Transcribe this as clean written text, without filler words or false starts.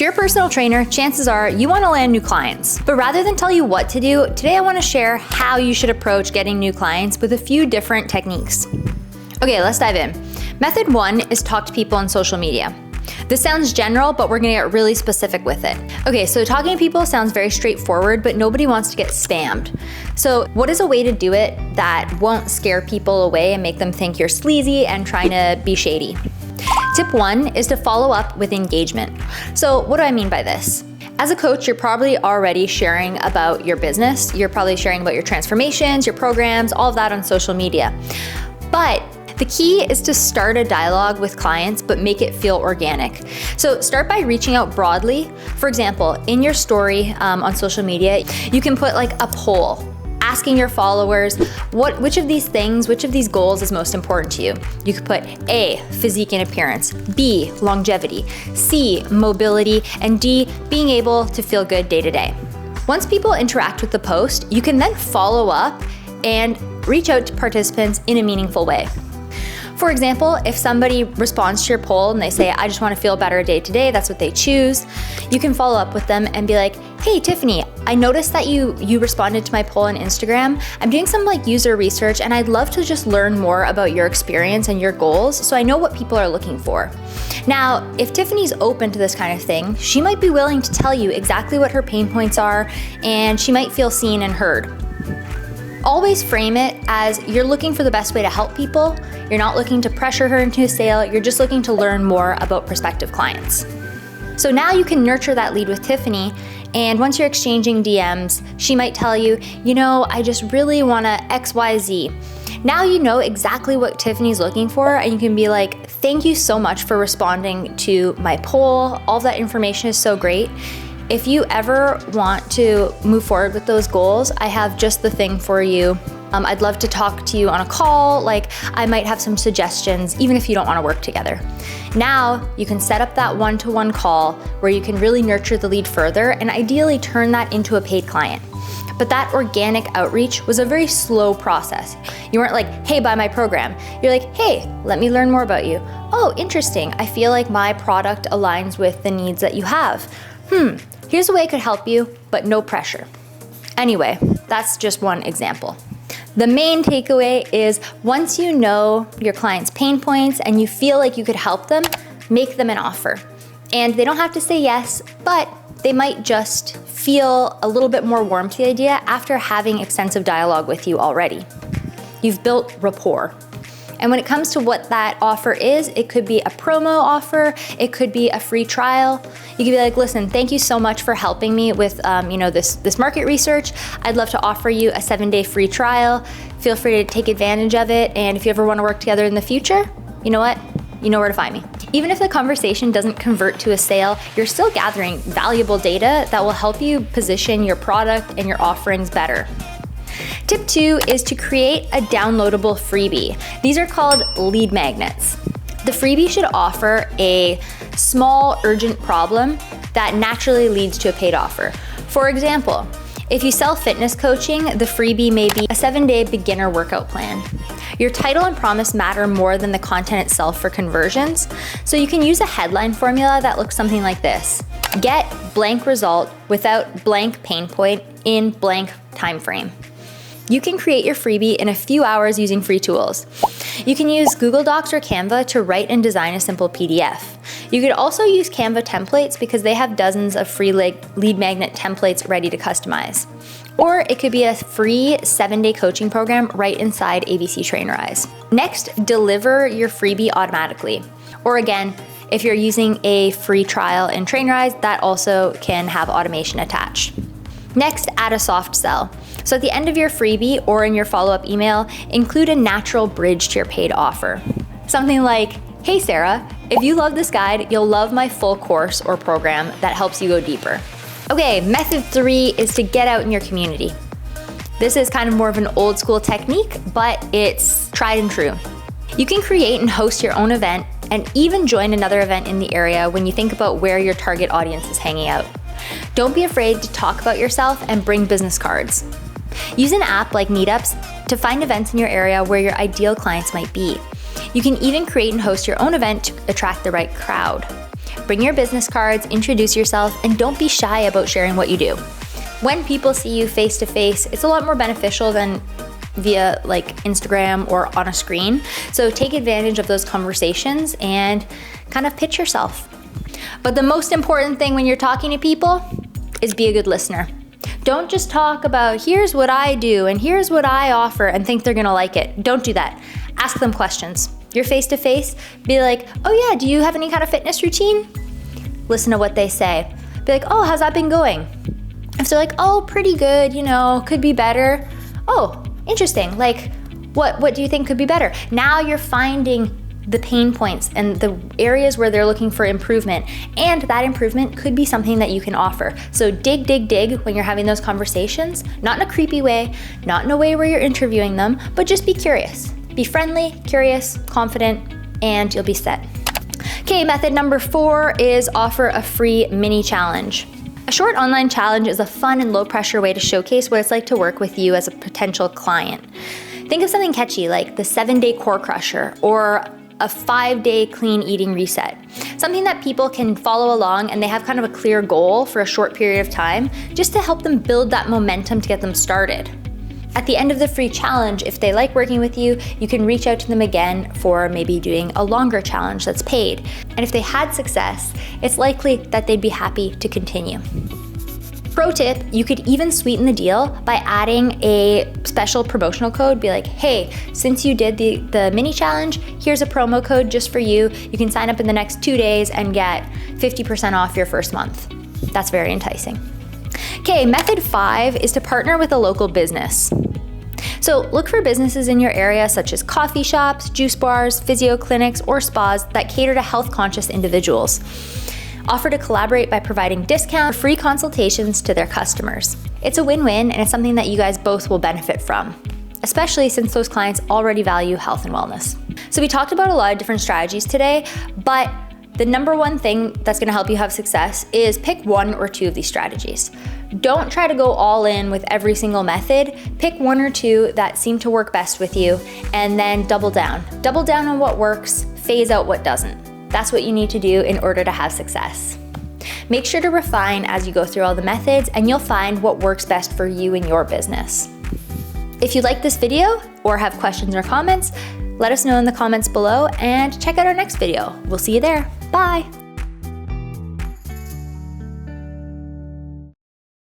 you're a personal trainer, chances are you want to land new clients. But rather than tell you what to do, today I want to share how you should approach getting new clients with a few different techniques. Okay, let's dive in. Method 1 is talk to people on social media. This sounds general, but we're gonna get really specific with it. Okay, so talking to people sounds very straightforward, but nobody wants to get spammed. So what is a way to do it that won't scare people away and make them think you're sleazy and trying to be shady? Tip 1 is to follow up with engagement. So what do I mean by this? As a coach, you're probably already sharing about your business. You're probably sharing about your transformations, your programs, all of that on social media. But the key is to start a dialogue with clients, but make it feel organic. So start by reaching out broadly. For example, in your story on social media, you can put like a poll asking your followers, which of these goals is most important to you? You could put A, physique and appearance, B, longevity, C, mobility, and D, being able to feel good day to day. Once people interact with the post, you can then follow up and reach out to participants in a meaningful way. For example, if somebody responds to your poll and they say, I just want to feel better day to day, that's what they choose, you can follow up with them and be like, hey, Tiffany, I noticed that you responded to my poll on Instagram. I'm doing some user research and I'd love to just learn more about your experience and your goals so I know what people are looking for. Now, if Tiffany's open to this kind of thing, she might be willing to tell you exactly what her pain points are and she might feel seen and heard. Always frame it as you're looking for the best way to help people. You're not looking to pressure her into a sale. You're just looking to learn more about prospective clients. So now you can nurture that lead with Tiffany. And once you're exchanging DMs, she might tell you, I just really want to XYZ. Now you know exactly what Tiffany's looking for and you can be like, thank you so much for responding to my poll. All that information is so great. If you ever want to move forward with those goals, I have just the thing for you. I'd love to talk to you on a call. I might have some suggestions, even if you don't want to work together. Now you can set up that one-to-one call where you can really nurture the lead further and ideally turn that into a paid client. But that organic outreach was a very slow process. You weren't like, hey, buy my program. You're like, hey, let me learn more about you. Oh, interesting. I feel like my product aligns with the needs that you have. Here's a way I could help you, but no pressure. Anyway, that's just one example. The main takeaway is once you know your client's pain points and you feel like you could help them, make them an offer. And they don't have to say yes, but they might just feel a little bit more warm to the idea after having extensive dialogue with you already. You've built rapport. And when it comes to what that offer is, it could be a promo offer, it could be a free trial. You could be like, listen, thank you so much for helping me with this market research. I'd love to offer you a 7-day free trial. Feel free to take advantage of it. And if you ever want to work together in the future, you know what? You know where to find me. Even if the conversation doesn't convert to a sale, you're still gathering valuable data that will help you position your product and your offerings better. Tip 2 is to create a downloadable freebie. These are called lead magnets. The freebie should offer a small, urgent problem that naturally leads to a paid offer. For example, if you sell fitness coaching, the freebie may be a 7-day beginner workout plan. Your title and promise matter more than the content itself for conversions, so you can use a headline formula that looks something like this. Get blank result without blank pain point in blank time frame. You can create your freebie in a few hours using free tools. You can use Google Docs or Canva to write and design a simple PDF. You could also use Canva templates because they have dozens of free lead magnet templates ready to customize. Or it could be a free 7-day coaching program right inside ABC Trainerize. Next, deliver your freebie automatically. Or again, if you're using a free trial in Trainerize, that also can have automation attached. Next, add a soft sell. So at the end of your freebie or in your follow-up email, include a natural bridge to your paid offer. Something like, hey Sarah, if you love this guide, you'll love my full course or program that helps you go deeper. Okay, method 3 is to get out in your community. This is kind of more of an old school technique, but it's tried and true. You can create and host your own event and even join another event in the area when you think about where your target audience is hanging out. Don't be afraid to talk about yourself and bring business cards. Use an app like Meetups to find events in your area where your ideal clients might be. You can even create and host your own event to attract the right crowd. Bring your business cards, introduce yourself, and don't be shy about sharing what you do. When people see you face to face, it's a lot more beneficial than via like Instagram or on a screen. So take advantage of those conversations and kind of pitch yourself. But the most important thing when you're talking to people is be a good listener. Don't just talk about here's what I do and here's what I offer and think they're gonna like it. Don't do that. Ask them questions. You're face to face, be like, oh yeah, do you have any kind of fitness routine? Listen to what they say. Be like, oh, how's that been going? If they're like, oh, pretty good, could be better. Oh, interesting. Like, what do you think could be better? Now you're finding the pain points and the areas where they're looking for improvement, and that improvement could be something that you can offer. So dig when you're having those conversations, not in a creepy way, not in a way where you're interviewing them, but just be curious. Be friendly, curious, confident, and you'll be set. Okay, method number 4 is offer a free mini challenge. A short online challenge is a fun and low pressure way to showcase what it's like to work with you as a potential client. Think of something catchy like the 7-day core crusher or a 5-day clean eating reset. Something that people can follow along and they have kind of a clear goal for a short period of time just to help them build that momentum to get them started. At the end of the free challenge, if they like working with you, you can reach out to them again for maybe doing a longer challenge that's paid. And if they had success, it's likely that they'd be happy to continue. Pro tip, you could even sweeten the deal by adding a special promotional code. Be like, hey, since you did the mini challenge, here's a promo code just for you. You can sign up in the next 2 days and get 50% off your first month. That's very enticing. Okay, method 5 is to partner with a local business. So look for businesses in your area such as coffee shops, juice bars, physio clinics, or spas that cater to health-conscious individuals. Offer to collaborate by providing discount or free consultations to their customers. It's a win-win and it's something that you guys both will benefit from, especially since those clients already value health and wellness. So we talked about a lot of different strategies today, but the number one thing that's gonna help you have success is pick 1 or 2 of these strategies. Don't try to go all in with every single method. Pick 1 or 2 that seem to work best with you and then double down. Double down on what works, phase out what doesn't. That's what you need to do in order to have success. Make sure to refine as you go through all the methods and you'll find what works best for you and your business. If you like this video or have questions or comments, let us know in the comments below and check out our next video. We'll see you there. Bye.